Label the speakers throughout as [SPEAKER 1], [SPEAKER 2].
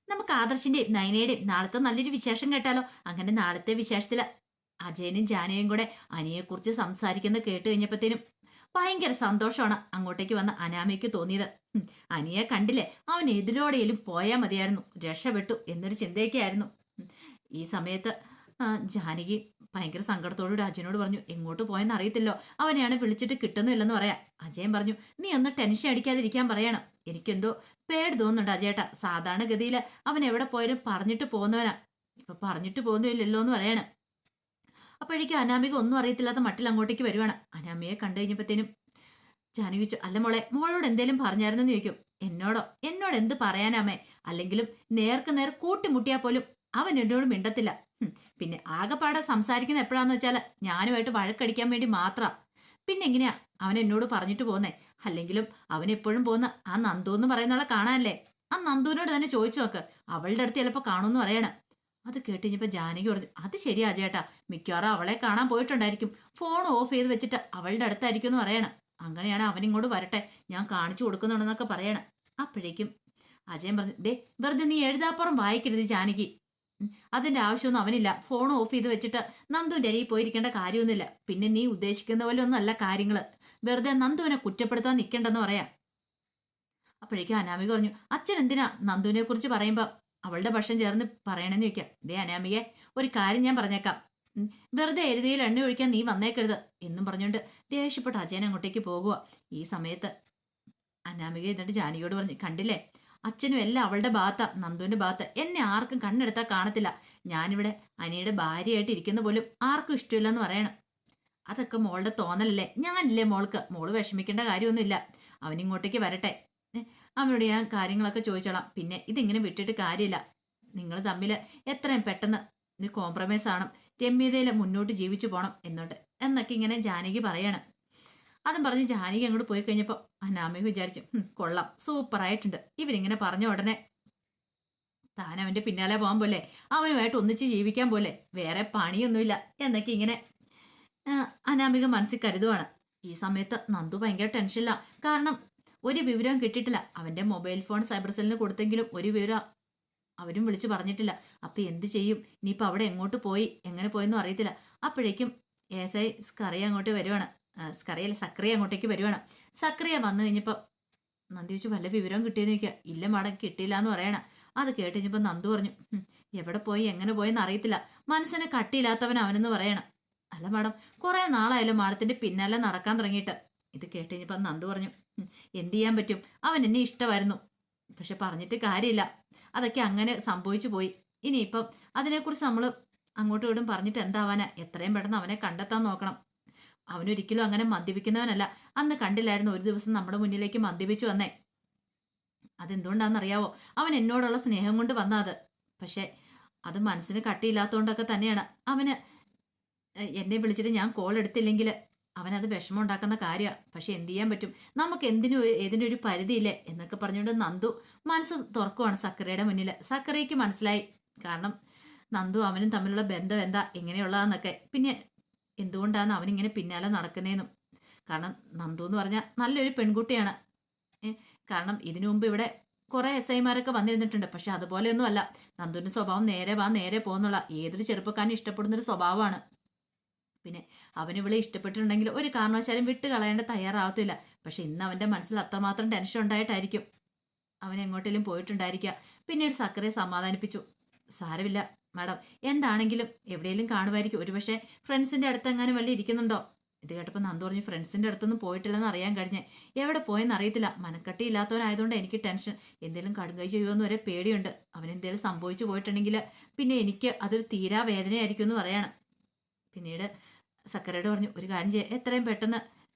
[SPEAKER 1] നമുക്ക് ആദർശിന്റെയും നയനയുടെയും നാളത്തെ നല്ലൊരു വിശേഷം കേട്ടാലോ? അങ്ങനെ നാളത്തെ വിശേഷത്തില് അജയനും ജാനയും കൂടെ അനിയെക്കുറിച്ച് സംസാരിക്കുന്നത് കേട്ട് കഴിഞ്ഞപ്പോഴത്തേനും ഭയങ്കര സന്തോഷമാണ് അങ്ങോട്ടേക്ക് വന്ന അനാമയ്ക്ക് തോന്നിയത്. അനിയെ കണ്ടില്ലേ, അവൻ എതിലോടെയും പോയാൽ മതിയായിരുന്നു, രക്ഷപ്പെട്ടു എന്നൊരു ചിന്തയൊക്കെയായിരുന്നു. ഈ സമയത്ത് ജാനകി ഭയങ്കര സങ്കടത്തോടുകൂടി അജയനോട് പറഞ്ഞു, എങ്ങോട്ട് പോയെന്ന് അറിയത്തില്ലോ, അവനെയാണ് വിളിച്ചിട്ട് കിട്ടുന്നില്ലെന്ന് പറയാം. അജയൻ പറഞ്ഞു, നീ ഒന്ന് ടെൻഷൻ അടിക്കാതിരിക്കാൻ പറയണം. എനിക്കെന്തോ പേടി തോന്നുന്നുണ്ട് അജയേട്ടാ. സാധാരണഗതിയിൽ അവൻ എവിടെ പോയാലും പറഞ്ഞിട്ട് പോകുന്നവനാ, ഇപ്പൊ പറഞ്ഞിട്ട് പോകുന്നില്ലല്ലോ എന്ന് പറയണം. അപ്പോഴേക്കും അനാമിക ഒന്നും അറിയത്തില്ലാത്ത മട്ടിൽ അങ്ങോട്ടേക്ക് വരുവാണ്. അനാമിയെ കണ്ടു കഴിഞ്ഞപ്പോഴത്തേനും ജാനകി ചോദിച്ചു, അല്ല മോളെ, മോളോട് എന്തേലും പറഞ്ഞായിരുന്നെന്ന് ചോദിക്കും. എന്നോട് എന്ത് പറയാനാമേ? അല്ലെങ്കിലും നേർക്ക് നേർ കൂട്ടിമുട്ടിയാൽ പോലും അവൻ എന്നോട് മിണ്ടത്തില്ല. പിന്നെ ആകെപ്പാടെ സംസാരിക്കുന്ന എപ്പോഴാന്ന് വെച്ചാൽ ഞാനുമായിട്ട് വഴക്കടിക്കാൻ വേണ്ടി മാത്രം. പിന്നെ എങ്ങനെയാ അവൻ എന്നോട് പറഞ്ഞിട്ട് പോന്നേ? അല്ലെങ്കിലും അവൻ എപ്പോഴും പോകുന്ന ആ നന്ദു എന്ന് പറയുന്നവളെ കാണാനല്ലേ? ആ നന്ദുവിനോട് തന്നെ ചോദിച്ചു നോക്ക്, അവളുടെ അടുത്ത് ചിലപ്പോൾ കാണുമെന്ന് പറയണം. അത് കേട്ടുകഴിഞ്ഞപ്പോൾ ജാനകി പറഞ്ഞു, അത് ശരിയാ ചേട്ടാ, മിക്കവാറും അവളെ കാണാൻ പോയിട്ടുണ്ടായിരിക്കും, ഫോൺ ഓഫ് ചെയ്ത് വെച്ചിട്ട് അവളുടെ അടുത്തായിരിക്കും എന്ന് പറയണം. അങ്ങനെയാണ് അവനിങ്ങോട്ട് വരട്ടെ, ഞാൻ കാണിച്ചു കൊടുക്കുന്നുണ്ടെന്നൊക്കെ പറയണം. അപ്പോഴേക്കും അജയൻ പറഞ്ഞു, ദേ വെറുതെ നീ എഴുതാപ്പുറം വായിക്കരുത് ജാനകി, അതിന്റെ ആവശ്യമൊന്നും അവനില്ല. ഫോൺ ഓഫ് ചെയ്ത് വെച്ചിട്ട് നന്ദുവിന്റെ അരിയിൽ പോയിരിക്കേണ്ട കാര്യമൊന്നുമില്ല. പിന്നെ നീ ഉദ്ദേശിക്കുന്ന പോലെ ഒന്നും അല്ല കാര്യങ്ങള്, വെറുതെ നന്ദുവിനെ കുറ്റപ്പെടുത്താൻ നിൽക്കണ്ടെന്ന് പറയാം. അപ്പോഴേക്കും അനാമിക പറഞ്ഞു, അച്ഛൻ എന്തിനാ നന്ദുവിനെ കുറിച്ച് പറയുമ്പോ അവളുടെ പക്ഷം ചേർന്ന് പറയണെന്ന് ചോദിക്കാം. ദേ അനാമികെ, ഒരു കാര്യം ഞാൻ പറഞ്ഞേക്കാം, വെറുതെ എരുതിയിൽ എണ്ണ ഒഴിക്കാൻ നീ വന്നേക്കരുത് എന്നും പറഞ്ഞുകൊണ്ട് ദേഷ്യപ്പെട്ട് അജയൻ അങ്ങോട്ടേക്ക് പോകുക. ഈ സമയത്ത് അനാമിക എന്നിട്ട് ജാനകിയോട് പറഞ്ഞു, കണ്ടില്ലേ, അച്ഛനും എല്ലാം അവളുടെ ഭാഗത്താ, നന്ദുവിന്റെ ഭാഗത്ത്. എന്നെ ആർക്കും കണ്ണെടുത്താൽ കാണത്തില്ല. ഞാനിവിടെ അനിയുടെ ഭാര്യയായിട്ട് ഇരിക്കുന്ന പോലും ആർക്കും ഇഷ്ടമില്ലെന്ന് പറയണം. അതൊക്കെ മോളുടെ തോന്നലല്ലേ, ഞാനില്ലേ മോൾക്ക്, മോള് വിഷമിക്കേണ്ട കാര്യമൊന്നുമില്ല. അവനിങ്ങോട്ടേക്ക് വരട്ടെ, അവനോട് ഞാൻ കാര്യങ്ങളൊക്കെ ചോദിച്ചോളാം. പിന്നെ ഇതിങ്ങനെ വിട്ടിട്ട് കാര്യമില്ല, നിങ്ങൾ തമ്മിൽ എത്രയും പെട്ടെന്ന് കോംപ്രമൈസ് ആണ്, രമ്യതയിൽ മുന്നോട്ട് ജീവിച്ചു പോകണം എന്നൊക്കെ ഇങ്ങനെ ജാനകി പറയാണ്. അതും പറഞ്ഞ് ജാനകി അങ്ങോട്ട് പോയി കഴിഞ്ഞപ്പോൾ അനാമിക വിചാരിച്ചു, കൊള്ളാം, സൂപ്പറായിട്ടുണ്ട്. ഇവരിങ്ങനെ പറഞ്ഞ ഉടനെ താൻ അവന്റെ പിന്നാലെ പോകാൻ പോലെ, അവനുമായിട്ട് ഒന്നിച്ച് ജീവിക്കാൻ പോലെ, വേറെ പണിയൊന്നുമില്ല എന്നൊക്കെ ഇങ്ങനെ അനാമിക മനസ്സിൽ കരുതുവാണ്. ഈ സമയത്ത് നന്ദു ഭയങ്കര ടെൻഷനില്ല. കാരണം ഒരു വിവരവും കിട്ടിയിട്ടില്ല. അവന്റെ മൊബൈൽ ഫോൺ സൈബർ സെല്ലിന് കൊടുത്തെങ്കിലും ഒരു വിവരം അവരും വിളിച്ചു പറഞ്ഞിട്ടില്ല. അപ്പൊ എന്ത് ചെയ്യും ഇനിയിപ്പൊ? അവിടെ എങ്ങോട്ട് പോയി, എങ്ങനെ പോയെന്നും അറിയത്തില്ല. അപ്പോഴേക്കും എസ് ഐ സ്കറിയ അങ്ങോട്ട് വരുവാണ്. സ്കറിയല്ല, സക്രിയ അങ്ങോട്ടേക്ക് വരുവാണ്. സക്രിയ വന്നു കഴിഞ്ഞപ്പോ നന്ദി ചോദിച്ചു, വല്ല വിവരവും കിട്ടിയെന്ന് ചോദിക്കുക. ഇല്ല മാഡം, കിട്ടിയില്ല എന്ന് പറയണ. അത് കേട്ട് കഴിഞ്ഞപ്പോ നന്ദു പറഞ്ഞു, എവിടെ പോയി എങ്ങനെ പോയെന്ന് അറിയത്തില്ല, മനസ്സിന് കട്ടിയില്ലാത്തവൻ അവനെന്ന് പറയണം. അല്ല മാഡം, കുറെ നാളായാലും മാഡത്തിന്റെ പിന്നാലെ നടക്കാൻ തുടങ്ങിയിട്ട്. ഇത് കേട്ട് കഴിഞ്ഞപ്പോ നന്ദു പറഞ്ഞു, എന്ത് ചെയ്യാൻ പറ്റും, അവൻ എന്നെ ഇഷ്ടമായിരുന്നു, പക്ഷെ പറഞ്ഞിട്ട് കാര്യമില്ല, അതൊക്കെ അങ്ങനെ സംഭവിച്ചു പോയി. ഇനിയിപ്പം അതിനെക്കുറിച്ച് നമ്മൾ അങ്ങോട്ടും ഇങ്ങോട്ടും പറഞ്ഞിട്ട് എന്താവാനാ? എത്രയും പെട്ടെന്ന് അവനെ കണ്ടെത്താൻ നോക്കണം. അവനൊരിക്കലും അങ്ങനെ മദ്യപിക്കുന്നവനല്ല. അന്ന് കണ്ടില്ലായിരുന്നു ഒരു ദിവസം നമ്മുടെ മുന്നിലേക്ക് മദ്യപിച്ചു വന്നേ? അതെന്തുകൊണ്ടാണെന്നറിയാവോ? അവൻ എന്നോടുള്ള സ്നേഹം കൊണ്ട് വന്ന അത്. പക്ഷെ അത് മനസ്സിന് കട്ടിയില്ലാത്തതുകൊണ്ടൊക്കെ തന്നെയാണ് അവന് എന്നെ വിളിച്ചിട്ട് ഞാൻ കോൾ എടുത്തില്ലെങ്കിൽ അവനത് വിഷമം ഉണ്ടാക്കുന്ന കാര്യമാണ്. പക്ഷെ എന്ത് ചെയ്യാൻ പറ്റും, നമുക്ക് ഏതിനൊരു പരിധിയില്ലേ എന്നൊക്കെ പറഞ്ഞുകൊണ്ട് നന്ദു മനസ്സ് തുറക്കുവാണ് സക്കറിയുടെ മുന്നിൽ. സക്കറിയക്ക് മനസ്സിലായി, കാരണം നന്ദു അവനും തമ്മിലുള്ള ബന്ധം എന്താ, എങ്ങനെയുള്ളതാന്നൊക്കെ, പിന്നെ എന്തുകൊണ്ടാണ് അവനിങ്ങനെ പിന്നാലെ നടക്കുന്നതെന്നും. കാരണം നന്ദു എന്ന് പറഞ്ഞാൽ നല്ലൊരു പെൺകുട്ടിയാണ്. കാരണം ഇതിനു മുമ്പ് ഇവിടെ കുറെ എസ് ഐമാരൊക്കെ വന്നിരുന്നിട്ടുണ്ട്. പക്ഷെ അതുപോലെയൊന്നും അല്ല നന്ദുവിന്റെ സ്വഭാവം. നേരെ വാ നേരെ പോകുന്നുള്ള ഏതൊരു ചെറുപ്പക്കാരനും ഇഷ്ടപ്പെടുന്നൊരു സ്വഭാവമാണ്. പിന്നെ അവന് ഇവളെ ഇഷ്ടപ്പെട്ടിട്ടുണ്ടെങ്കിൽ ഒരു കാരണവശാലും വിട്ട് കളയേണ്ട തയ്യാറാവത്തില്ല. പക്ഷെ ഇന്ന് അവന്റെ മനസ്സിൽ അത്രമാത്രം ടെൻഷൻ ഉണ്ടായിട്ടായിരിക്കും അവൻ എങ്ങോട്ടെങ്കിലും പോയിട്ടുണ്ടായിരിക്കുക. പിന്നീട് സക്കറിയെ സമാധാനിപ്പിച്ചു, സാരമില്ല മാഡം, എന്താണെങ്കിലും എവിടെയെങ്കിലും കാണുമായിരിക്കും, ഒരുപക്ഷെ ഫ്രണ്ട്സിന്റെ അടുത്തെങ്ങാനും വല്ല ഇരിക്കുന്നുണ്ടോ. ഇത് കേട്ടപ്പോൾ നന്ദു പറഞ്ഞു, ഫ്രണ്ട്സിന്റെ അടുത്തൊന്നും പോയിട്ടില്ലെന്ന് അറിയാൻ കഴിഞ്ഞേ, എവിടെ പോയെന്ന് അറിയത്തില്ല, മനക്കട്ടി ഇല്ലാത്തവനായതുകൊണ്ട് എനിക്ക് ടെൻഷൻ, എന്തെങ്കിലും കടുങ്കൈ ചെയ്യുമെന്ന് വരെ പേടിയുണ്ട്, അവൻ എന്തെങ്കിലും സംഭവിച്ചു പോയിട്ടുണ്ടെങ്കിൽ പിന്നെ എനിക്ക് അതൊരു തീരാ വേദനയായിരിക്കും എന്ന് പറയാണ്. പിന്നീട് സക്കരയോട് പറഞ്ഞു, ഒരു കാര്യം ചെയ്യാം, എത്രയും പെട്ടെന്ന്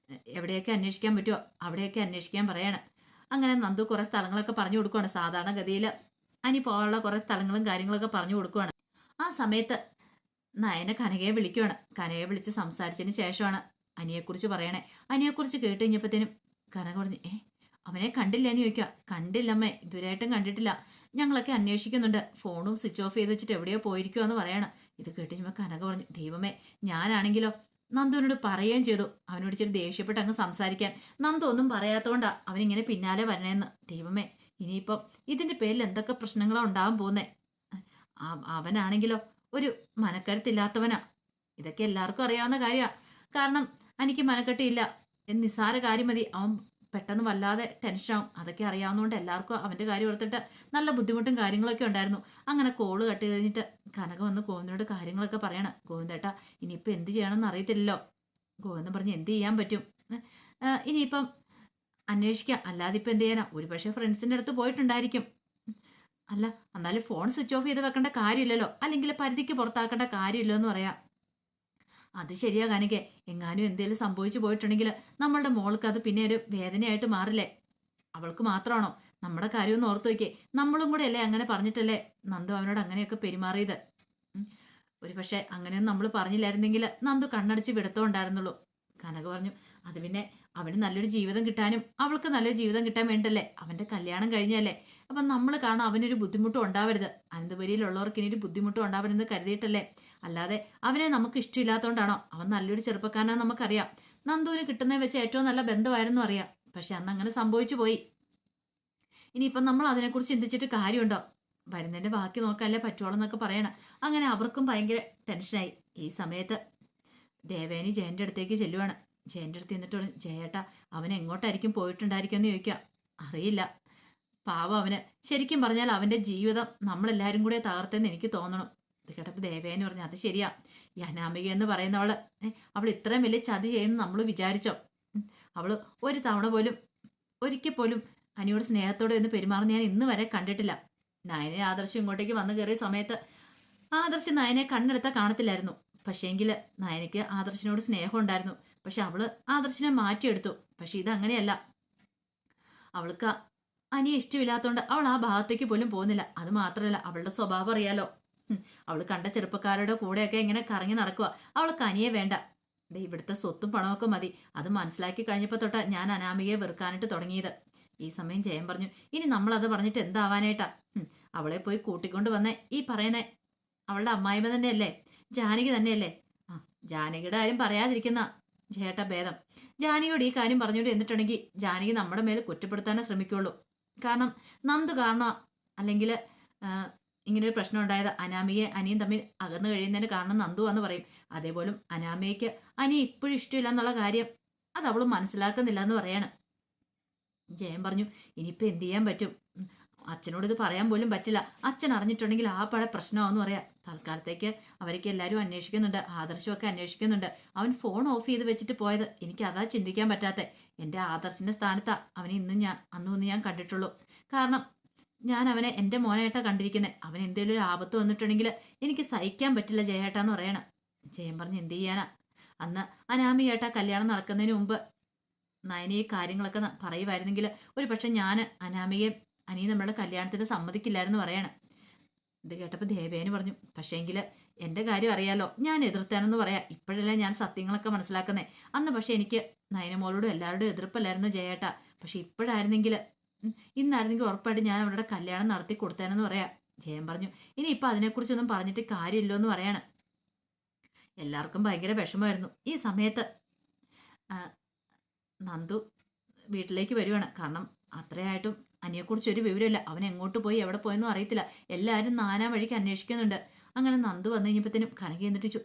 [SPEAKER 1] എവിടെയൊക്കെ അന്വേഷിക്കാൻ പറ്റുമോ അവിടെയൊക്കെ അന്വേഷിക്കാൻ പറയാണ്. അങ്ങനെ നന്ദു കുറെ സ്ഥലങ്ങളൊക്കെ പറഞ്ഞു കൊടുക്കുവാണ്. സാധാരണഗതിയിൽ അനി പോകാനുള്ള കുറെ സ്ഥലങ്ങളും കാര്യങ്ങളൊക്കെ പറഞ്ഞു കൊടുക്കുവാണ്. ആ സമയത്ത് നയനെ കനകയെ വിളിക്കുവാണ്. കനകയെ വിളിച്ച് സംസാരിച്ചതിന് ശേഷമാണ് അനിയെക്കുറിച്ച് പറയണേ. അനിയെക്കുറിച്ച് കേട്ട് കഴിഞ്ഞപ്പോഴത്തേനും കനക പറഞ്ഞു, അവനെ കണ്ടില്ലെന്ന് ചോദിക്കുക. കണ്ടില്ലമ്മേ, ഇതുവരെയായിട്ടും കണ്ടിട്ടില്ല, ഞങ്ങളൊക്കെ അന്വേഷിക്കുന്നുണ്ട്, ഫോണും സ്വിച്ച് ഓഫ് ചെയ്ത് വെച്ചിട്ട് എവിടെയോ പോയിരിക്കുമോ എന്ന് പറയണം. ഇത് കേട്ട് കഴിഞ്ഞപ്പോൾ കനക പറഞ്ഞു, ദൈവമേ, ഞാനാണെങ്കിലോ നന്ദുവിനോട് പറയുകയും ചെയ്തു അവനോട് ഇച്ചിരി ദേഷ്യപ്പെട്ട് അങ്ങ് സംസാരിക്കാൻ. നന്ദു ഒന്നും പറയാത്തോണ്ടാ അവനിങ്ങനെ പിന്നാലെ വരണേന്ന്. ദൈവമേ, ഇനിയിപ്പം ഇതിന്റെ പേരിൽ എന്തൊക്കെ പ്രശ്നങ്ങളാ ഉണ്ടാവാൻ പോകുന്നേ. അവനാണെങ്കിലോ ഒരു മനക്കരുത്തില്ലാത്തവനാ. ഇതൊക്കെ എല്ലാവർക്കും അറിയാവുന്ന കാര്യമാണ്. കാരണം എനിക്ക് മനക്കെട്ടിയില്ല, നിസ്സാര കാര്യം മതി അവൻ പെട്ടെന്ന് വല്ലാതെ ടെൻഷനാവും. അതൊക്കെ അറിയാവുന്നതുകൊണ്ട് എല്ലാവർക്കും അവന്റെ കാര്യം ഓർത്തിട്ട് നല്ല ബുദ്ധിമുട്ടും കാര്യങ്ങളൊക്കെ ഉണ്ടായിരുന്നു. അങ്ങനെ കോള് കട്ട് ചെയ്ത് കഴിഞ്ഞിട്ട് കനക വന്ന് ഗോവിന്ദനോട് കാര്യങ്ങളൊക്കെ പറയണം. ഗോവിന്ദേട്ടാ, ഇനിയിപ്പോൾ എന്ത് ചെയ്യണമെന്ന് അറിയത്തില്ലല്ലോ. ഗോവിന്ദൻ പറഞ്ഞ് എന്ത് ചെയ്യാൻ പറ്റും, ഇനിയിപ്പം അന്വേഷിക്കാം, അല്ലാതെ ഇപ്പം എന്ത് ചെയ്യാനാ. ഒരുപക്ഷെ ഫ്രണ്ട്സിൻ്റെ അടുത്ത് പോയിട്ടുണ്ടായിരിക്കും. അല്ല, എന്നാലും ഫോൺ സ്വിച്ച് ഓഫ് ചെയ്ത് വെക്കേണ്ട കാര്യമില്ലല്ലോ, അല്ലെങ്കിൽ പരിധിക്ക് പുറത്താക്കേണ്ട കാര്യമില്ലോ എന്ന് പറയാം. അത് ശരിയാ കനകെ, എങ്ങാനും എന്തെങ്കിലും സംഭവിച്ചു പോയിട്ടുണ്ടെങ്കിൽ നമ്മളുടെ മോൾക്ക് അത് പിന്നെ ഒരു വേദനയായിട്ട് മാറില്ലേ. അവൾക്ക് മാത്രമാണോ, നമ്മുടെ കാര്യമൊന്നും ഓർത്തു വയ്ക്കേ. നമ്മളും കൂടെ അല്ലേ അങ്ങനെ പറഞ്ഞിട്ടല്ലേ നന്ദു അവനോട് അങ്ങനെയൊക്കെ പെരുമാറിയത്. ഒരു പക്ഷെ അങ്ങനെയൊന്നും നമ്മൾ പറഞ്ഞില്ലായിരുന്നെങ്കിൽ നന്ദു കണ്ണടച്ച് വിടത്തോ ഉണ്ടായിരുന്നുള്ളൂ. കനക പറഞ്ഞു, അത് പിന്നെ അവന് നല്ലൊരു ജീവിതം കിട്ടാനും അവൾക്ക് നല്ലൊരു ജീവിതം കിട്ടാൻ വേണ്ടല്ലേ അവന്റെ കല്യാണം കഴിഞ്ഞല്ലേ. അപ്പം നമ്മൾ കാണാൻ അവനൊരു ബുദ്ധിമുട്ടും ഉണ്ടാവരുത്, അനന്തപുരിയിലുള്ളവർക്ക് ഇനി ഒരു ബുദ്ധിമുട്ടും ഉണ്ടാവരുതെന്ന് കരുതിയിട്ടല്ലേ. അല്ലാതെ അവനെ നമുക്ക് ഇഷ്ടമില്ലാത്തതുകൊണ്ടാണോ. അവൻ നല്ലൊരു ചെറുപ്പക്കാരനാണെന്ന് നമുക്കറിയാം. നന്ദുവിന് കിട്ടുന്നതിൽ വെച്ച് ഏറ്റവും നല്ല ബന്ധമായിരുന്നു അറിയാം. പക്ഷെ അന്ന് അങ്ങനെ സംഭവിച്ചു പോയി. ഇനിയിപ്പം നമ്മൾ അതിനെക്കുറിച്ച് ചിന്തിച്ചിട്ട് കാര്യമുണ്ടോ. വരുന്നതിന്റെ ബാക്കി നോക്കാനല്ലേ പറ്റുള്ളൂ എന്നൊക്കെ പറയണം. അങ്ങനെ അവർക്കും ഭയങ്കര ടെൻഷനായി. ഈ സമയത്ത് ദേവേനി ജയന്റെ അടുത്തേക്ക് ചെല്ലുവാണ്. ജയന്റെ അടുത്ത് എന്നിട്ട് പറഞ്ഞു, ജയേട്ടാ അവൻ എങ്ങോട്ടായിരിക്കും പോയിട്ടുണ്ടായിരിക്കും എന്ന് ചോദിക്കുക. അറിയില്ല, പാവം അവന്. ശരിക്കും പറഞ്ഞാൽ അവന്റെ ജീവിതം നമ്മളെല്ലാരും കൂടെ തകർത്തെന്ന് എനിക്ക് തോന്നണം. ഇത് കേട്ടപ്പോൾ ദേവേനി പറഞ്ഞു, അത് ശരിയാ. ഈ അനാമിക എന്ന് പറയുന്നവള് അവൾ ഇത്രയും വലിയ ചതി ചെയ്യുന്നു നമ്മൾ വിചാരിച്ചോ. അവള് ഒരു തവണ പോലും ഒരിക്കൽ പോലും അനിയോട് സ്നേഹത്തോടെ ഒന്ന് പെരുമാറുന്ന ഞാൻ ഇന്ന് വരെ കണ്ടിട്ടില്ല. നയനെ ആദർശം ഇങ്ങോട്ടേക്ക് വന്നു കയറിയ സമയത്ത് ആദർശ് നയനെ കണ്ണെടുത്താൽ കാണത്തില്ലായിരുന്നു. പക്ഷേങ്കിൽ നയനയ്ക്ക് ആദർശിനോട് സ്നേഹം ഉണ്ടായിരുന്നു. പക്ഷെ അവള് ആദർശിനെ മാറ്റിയെടുത്തു. പക്ഷെ ഇതങ്ങനെയല്ല. അവൾക്ക് അനിയെ ഇഷ്ടമില്ലാത്തതുകൊണ്ട് അവൾ ആ ഭാഗത്തേക്ക് പോലും പോകുന്നില്ല. അത് മാത്രമല്ല, അവളുടെ സ്വഭാവം അറിയാലോ. അവൾ കണ്ട ചെറുപ്പക്കാരുടെ കൂടെയൊക്കെ ഇങ്ങനെ കറങ്ങി നടക്കുക. അവൾക്ക് അനിയെ വേണ്ട, ഇവിടുത്തെ സ്വത്തും പണമൊക്കെ മതി. അത് മനസ്സിലാക്കി കഴിഞ്ഞപ്പോൾ തൊട്ടാ ഞാൻ അനാമികയെ വെറുക്കാനായിട്ട് തുടങ്ങിയത്. ഈ സമയം ജയൻ പറഞ്ഞു, ഇനി നമ്മളത് പറഞ്ഞിട്ട് എന്താവാനായിട്ടാ. അവളെ പോയി കൂട്ടിക്കൊണ്ട് വന്നേ ഈ പറയുന്നേ അവളുടെ അമ്മായിമ്മ തന്നെയല്ലേ, ജാനകി തന്നെയല്ലേ. ആ, ജാനകിയുടെ കാര്യം പറയാതിരിക്കുന്ന ചേട്ടാ ഭേദം. ജാനകിയോട് ഈ കാര്യം പറഞ്ഞുകൊണ്ട് എന്നിട്ടുണ്ടെങ്കിൽ ജാനകി നമ്മുടെ മേലെ കുറ്റപ്പെടുത്താനേ ശ്രമിക്കുള്ളൂ. കാരണം നന്ദു കാരണം, അല്ലെങ്കിൽ ഇങ്ങനൊരു പ്രശ്നം ഉണ്ടായത് അനാമികയെ അനിയും തമ്മിൽ അകന്നു കഴിയുന്നതിന് കാരണം നന്ദു എന്ന് പറയും. അതേപോലും അനാമികയ്ക്ക് അനിയെ ഇപ്പോഴും ഇഷ്ടമില്ല എന്നുള്ള കാര്യം അത് അവൾ മനസ്സിലാക്കുന്നില്ല എന്ന് പറയാണ്. ജയൻ പറഞ്ഞു, ഇനിയിപ്പോൾ എന്ത് ചെയ്യാൻ പറ്റും. അച്ഛനോട് ഇത് പറയാൻ പോലും പറ്റില്ല. അച്ഛൻ അറിഞ്ഞിട്ടുണ്ടെങ്കിൽ ആ പഴയ പ്രശ്നമാണെന്ന് പറയാം. തൽക്കാലത്തേക്ക് അവരൊക്കെ എല്ലാവരും അന്വേഷിക്കുന്നുണ്ട്, ആദർശമൊക്കെ അന്വേഷിക്കുന്നുണ്ട്. അവൻ ഫോൺ ഓഫ് ചെയ്ത് വെച്ചിട്ട് പോയത് എനിക്ക് അതാ ചിന്തിക്കാൻ പറ്റാത്ത. എൻ്റെ ആദർശിൻ്റെ സ്ഥാനത്താ അവനെ അന്നും ഞാൻ കണ്ടിട്ടുള്ളൂ. കാരണം ഞാൻ അവനെ എൻ്റെ മോനായിട്ടാണ് കണ്ടിരിക്കുന്നത്. അവൻ എന്തെങ്കിലും ഒരു ആപത്ത് വന്നിട്ടുണ്ടെങ്കിൽ എനിക്ക് സഹിക്കാൻ പറ്റില്ല ജയേട്ടാന്ന് പറയണം. ജയൻ പറഞ്ഞ് എന്ത് ചെയ്യാനാ. അന്ന് അനാമികേട്ടാ കല്യാണം നടക്കുന്നതിന് മുമ്പ് നയന ഈ കാര്യങ്ങളൊക്കെ പറയുമായിരുന്നെങ്കിൽ ഒരു പക്ഷെ ഞാൻ അനാമികയും അനിയും നമ്മളുടെ കല്യാണത്തിന് സമ്മതിക്കില്ലായിരുന്നു പറയണം. ഇത് കേട്ടപ്പോൾ ദേവേന് പറഞ്ഞു, പക്ഷേങ്കിൽ എൻ്റെ കാര്യം അറിയാലോ, ഞാൻ എതിർത്താനെന്ന് പറയാം. ഇപ്പോഴല്ലേ ഞാൻ സത്യങ്ങളൊക്കെ മനസ്സിലാക്കുന്നേ. അന്ന് പക്ഷെ എനിക്ക് നയനമോളോടും എല്ലാവരുടെയും എതിർപ്പല്ലായിരുന്നു ജയേട്ടാ. പക്ഷെ ഇപ്പോഴായിരുന്നെങ്കിൽ ഇന്നായിരുന്നെങ്കിൽ ഉറപ്പായിട്ട് ഞാൻ അവരുടെ കല്യാണം നടത്തി കൊടുത്തേനെന്ന് പറയാം. ജയൻ പറഞ്ഞു, ഇനി ഇപ്പം അതിനെക്കുറിച്ചൊന്നും പറഞ്ഞിട്ട് കാര്യമില്ലോ എന്ന് പറയാണ്. എല്ലാവർക്കും ഭയങ്കര വിഷമമായിരുന്നു. ഈ സമയത്ത് നന്ദു വീട്ടിലേക്ക് വരുവാണ്. കാരണം അത്രയായിട്ടും അനിയെക്കുറിച്ച് ഒരു വിവരമില്ല. അവൻ എങ്ങോട്ട് പോയി എവിടെ പോയെന്നും അറിയത്തില്ല. എല്ലാവരും നാനാ വഴിക്ക് അന്വേഷിക്കുന്നുണ്ട്. അങ്ങനെ നന്ദു വന്നു കഴിഞ്ഞപ്പോഴത്തേനും കനക എന്നിട്ടിച്ചു,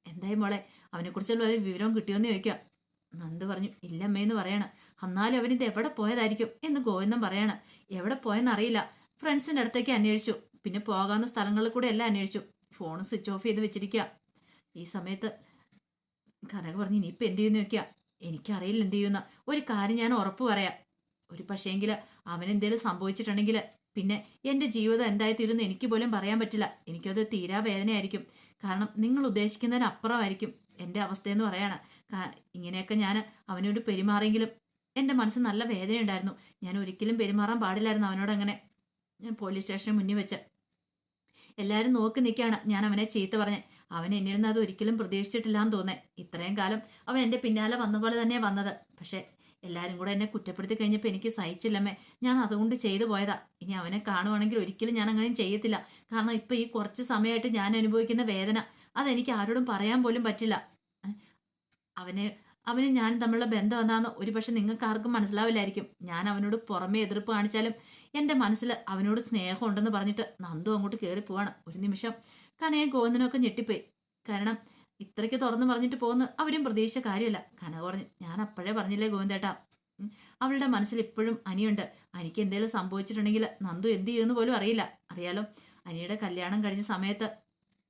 [SPEAKER 1] എന്തായി മോളെ, അവനെക്കുറിച്ചുള്ള ഒരു വിവരവും കിട്ടിയോന്ന് ചോദിക്കാം. നന്ദു പറഞ്ഞു, ഇല്ലമ്മേന്ന് പറയണം. എന്നാലും അവനിത് എവിടെ പോയതായിരിക്കും എന്ന് ഗോവിന്ദൻ പറയാണ്. എവിടെ പോയെന്ന് അറിയില്ല. ഫ്രണ്ട്സിൻ്റെ അടുത്തേക്ക് അന്വേഷിച്ചു, പിന്നെ പോകാവുന്ന സ്ഥലങ്ങളിൽ കൂടെ എല്ലാം അന്വേഷിച്ചു. ഫോൺ സ്വിച്ച് ഓഫ് ചെയ്ത് വെച്ചിരിക്കുക. ഈ സമയത്ത് കനക പറഞ്ഞു, ഇനിയിപ്പോൾ എന്ത് ചെയ്യുമെന്ന് ചോദിക്കുക. എനിക്കറിയില്ല എന്ത് ചെയ്യുന്ന. ഒരു കാര്യം ഞാൻ ഉറപ്പ് പറയാം, ഒരു പക്ഷേങ്കിൽ അവനെന്തേലും സംഭവിച്ചിട്ടുണ്ടെങ്കിൽ പിന്നെ എൻ്റെ ജീവിതം എന്തായിത്തീരുമെന്ന് എനിക്ക് പോലും പറയാൻ പറ്റില്ല. എനിക്കത് തീരാ വേദനയായിരിക്കും. കാരണം നിങ്ങൾ ഉദ്ദേശിക്കുന്നതിനപ്പുറമായിരിക്കും എൻ്റെ അവസ്ഥയെന്ന് പറയാണ്. ഇങ്ങനെയൊക്കെ ഞാൻ അവനോട് പെരുമാറിയെങ്കിലും എൻ്റെ മനസ്സ് നല്ല വേദനയുണ്ടായിരുന്നു. ഞാൻ ഒരിക്കലും പെരുമാറാൻ പാടില്ലായിരുന്നു അവനോട് അങ്ങനെ. ഞാൻ പോലീസ് സ്റ്റേഷന് മുന്നിൽ വെച്ച് എല്ലാവരും നോക്കി നിൽക്കുകയാണ്. ഞാൻ അവനെ ചീത്ത പറഞ്ഞ് അവൻ എന്നിൽ നിന്ന് അത് ഒരിക്കലും പ്രതീക്ഷിച്ചിട്ടില്ലാന്ന് തോന്നേ. ഇത്രയും കാലം അവൻ എൻ്റെ പിന്നാലെ വന്ന പോലെ തന്നെയാണ് വന്നത്. പക്ഷേ എല്ലാവരും കൂടെ എന്നെ കുറ്റപ്പെടുത്തി കഴിഞ്ഞപ്പോൾ എനിക്ക് സഹിച്ചില്ലമ്മേ. ഞാൻ അതുകൊണ്ട് ചെയ്തു പോയതാ. ഇനി അവനെ കാണുവാണെങ്കിൽ ഒരിക്കലും ഞാൻ അങ്ങനെയും ചെയ്യത്തില്ല. കാരണം ഇപ്പം ഈ കുറച്ച് സമയമായിട്ട് ഞാൻ അനുഭവിക്കുന്ന വേദന അതെനിക്ക് ആരോടും പറയാൻ പോലും പറ്റില്ല. അവന് ഞാൻ തമ്മിലുള്ള ബന്ധം എന്താണെന്ന് ഒരു പക്ഷെ നിങ്ങൾക്ക് ആർക്കും മനസ്സിലാവില്ലായിരിക്കും. ഞാൻ അവനോട് പുറമേ എതിർപ്പ് കാണിച്ചാലും എൻ്റെ മനസ്സിൽ അവനോട് സ്നേഹം ഉണ്ടെന്ന് പറഞ്ഞിട്ട് നന്ദു അങ്ങോട്ട് കയറി പോവാണ്. ഒരു നിമിഷം കനയും ഗോവിന്ദനൊക്കെ ഞെട്ടിപ്പോയി. കാരണം ഇത്രയ്ക്ക് തുറന്നു പറഞ്ഞിട്ട് പോകുന്ന അവരും പ്രതീക്ഷിച്ച കാര്യമല്ല. കന പറഞ്ഞു, ഞാൻ അപ്പോഴേ പറഞ്ഞില്ലേ ഗോവിന്ദേട്ടാ, ഉം, അവളുടെ മനസ്സിൽ ഇപ്പോഴും അനിയുണ്ട്. അനിക്ക് എന്തെങ്കിലും സംഭവിച്ചിട്ടുണ്ടെങ്കിൽ നന്ദു എന്ത് ചെയ്യുമെന്ന് പോലും അറിയില്ല. അറിയാലോ, അനിയുടെ കല്യാണം കഴിഞ്ഞ സമയത്ത്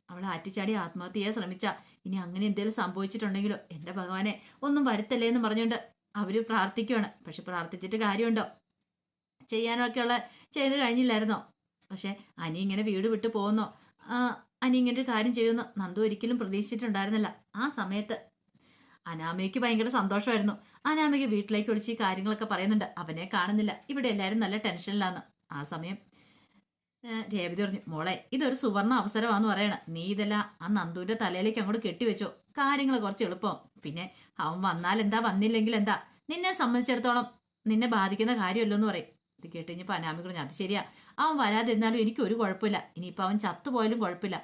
[SPEAKER 1] അവൾ ആറ്റിച്ചാടി ആത്മഹത്യ ചെയ്യാൻ ശ്രമിച്ച, ഇനി അങ്ങനെ എന്തെങ്കിലും സംഭവിച്ചിട്ടുണ്ടെങ്കിലോ എൻ്റെ ഭഗവാനെ ഒന്നും വരുത്തല്ലേ എന്ന് പറഞ്ഞുകൊണ്ട് അവര് പ്രാർത്ഥിക്കുകയാണ്. പക്ഷെ പ്രാർത്ഥിച്ചിട്ട് കാര്യമുണ്ടോ? ചെയ്യാനൊക്കെയുള്ള ചെയ്ത് കഴിഞ്ഞില്ലായിരുന്നോ? പക്ഷെ അനി ഇങ്ങനെ വീട് വിട്ടു പോകുന്നോ, ആ, അനി ഇങ്ങനെ ഒരു കാര്യം ചെയ്യുമെന്ന് നന്ദു ഒരിക്കലും പ്രതീക്ഷിച്ചിട്ടുണ്ടായിരുന്നില്ല. ആ സമയത്ത് അനാമയ്ക്ക് ഭയങ്കര സന്തോഷമായിരുന്നു. അനാമയ്ക്ക് വീട്ടിലേക്ക് വിളിച്ച് ഈ കാര്യങ്ങളൊക്കെ പറയുന്നുണ്ട്. അവനെ കാണുന്നില്ല, ഇവിടെ എല്ലാവരും നല്ല ടെൻഷനിലാന്ന്. ആ സമയം രേവതി പറഞ്ഞു, മോളെ ഇതൊരു സുവർണ അവസരമാന്ന് പറയണ, നീ ഇതെല്ലാം ആ നന്ദുവിന്റെ തലയിലേക്ക് അങ്ങോട്ട് കെട്ടിവെച്ചോ, കാര്യങ്ങൾ കുറച്ച് എളുപ്പം. പിന്നെ അവൻ വന്നാൽ എന്താ വന്നില്ലെങ്കിൽ എന്താ, നിന്നെ സംബന്ധിച്ചിടത്തോളം നിന്നെ ബാധിക്കുന്ന കാര്യമല്ലോ എന്ന് പറയും. ഇത് കേട്ട് കഴിഞ്ഞപ്പോൾ അനാമി പറഞ്ഞു, അത് ശരിയാ, അവൻ വരാതിരുന്നാലും എനിക്ക് ഒരു കുഴപ്പമില്ല. ഇനിയിപ്പോൾ അവൻ ചത്തുപോയാലും കുഴപ്പമില്ല.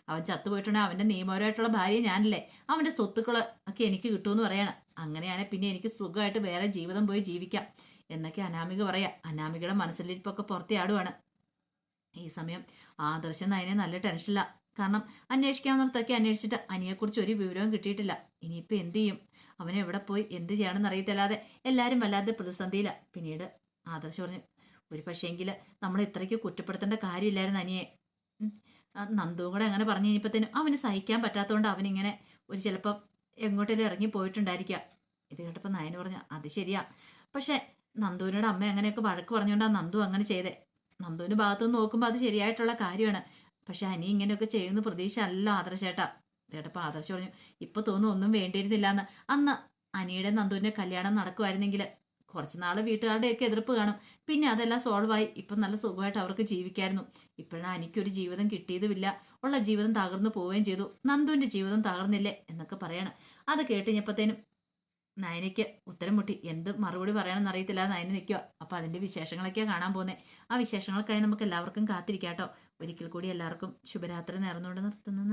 [SPEAKER 1] അവൻ ചത്തുപോയിട്ടുണ്ടെങ്കിൽ അവന്റെ നിയമപരമായിട്ടുള്ള ഭാര്യ ഞാനല്ലേ, അവന്റെ സ്വത്തുക്കൾ ഒക്കെ എനിക്ക് കിട്ടുമെന്ന് പറയാണ്. അങ്ങനെയാണെങ്കിൽ പിന്നെ എനിക്ക് സുഖമായിട്ട് വേറെ ജീവിതം പോയി ജീവിക്കാം എന്നൊക്കെ അനാമിക പറയാ. അനാമികയുടെ മനസ്സിലിരിപ്പൊക്കെ പുറത്തിയാടുവാണ്. ഈ സമയം ആദർശം അതിനെ നല്ല ടെൻഷനില്ല. കാരണം അന്വേഷിക്കാവുന്നിടത്തൊക്കെ അന്വേഷിച്ചിട്ട് അനിയെക്കുറിച്ച് ഒരു വിവരവും കിട്ടിയിട്ടില്ല. ഇനിയിപ്പോൾ എന്ത് ചെയ്യും, അവൻ എവിടെ പോയി എന്ത് ചെയ്യണമെന്ന് അറിയത്തില്ലാതെ എല്ലാവരും വല്ലാതെ പ്രതിസന്ധിയില്ല. പിന്നീട് ആദർശം പറഞ്ഞു, ഒരു പക്ഷേങ്കിൽ നമ്മൾ ഇത്രയ്ക്ക് കുറ്റപ്പെടുത്തേണ്ട കാര്യമില്ലായിരുന്നു അനിയെ. നന്ദുവും കൂടെ അങ്ങനെ പറഞ്ഞു കഴിഞ്ഞപ്പോഴത്തേനും അവന് സഹിക്കാൻ പറ്റാത്തതുകൊണ്ട് അവനിങ്ങനെ ഒരു ചിലപ്പം എങ്ങോട്ടേലും ഇറങ്ങി പോയിട്ടുണ്ടായിരിക്കുക. ഇത് കേട്ടപ്പോൾ നയന് പറഞ്ഞു, അത് ശരിയാ, പക്ഷെ നന്ദുവിനോട് അമ്മ അങ്ങനെയൊക്കെ വഴക്ക് പറഞ്ഞുകൊണ്ടാണ് നന്ദു അങ്ങനെ ചെയ്തേ. നന്ദുവിന്റെ ഭാഗത്തുനിന്ന് നോക്കുമ്പോൾ അത് ശരിയായിട്ടുള്ള കാര്യമാണ്. പക്ഷെ അനി ഇങ്ങനെയൊക്കെ ചെയ്യുന്ന പ്രതീക്ഷ അല്ല ആദർശേട്ടാ. കേട്ടപ്പോൾ ആദർശം പറഞ്ഞു, ഇപ്പൊ തോന്നുന്നു ഒന്നും വേണ്ടിയിരുന്നില്ല എന്ന്. അന്ന് അനിയുടെ നന്ദുവിന്റെ കല്യാണം നടക്കുമായിരുന്നെങ്കിൽ കുറച്ച് നാള് വീട്ടുകാരുടെയൊക്കെ എതിർപ്പ് കാണും, പിന്നെ അതെല്ലാം സോൾവ് ആയി ഇപ്പം നല്ല സുഖമായിട്ട് അവർക്ക് ജീവിക്കായിരുന്നു. ഇപ്പോഴാണ് എനിക്കൊരു ജീവിതം കിട്ടിയതുമില്ല, ഉള്ള ജീവിതം തകർന്നു പോവുകയും ചെയ്തു, നന്ദുവിന്റെ ജീവിതം തകർന്നില്ലേ എന്നൊക്കെ പറയണം. അത് കേട്ടുകഴിഞ്ഞപ്പോഴത്തേനും നയനയ്ക്ക് ഉത്തരം മുട്ടി. എന്ത് മറുപടി പറയണമെന്ന് അറിയത്തില്ല, നയന നിൽക്കുക. അപ്പൊ അതിന്റെ വിശേഷങ്ങളൊക്കെയാണ് കാണാൻ പോകുന്നത്. ആ വിശേഷങ്ങൾക്കായി നമുക്ക് എല്ലാവർക്കും കാത്തിരിക്കാം കേട്ടോ. ഒരിക്കൽ കൂടി എല്ലാവർക്കും ശുഭരാത്രി നേർന്നുകൊണ്ട് നിർത്തുന്നു.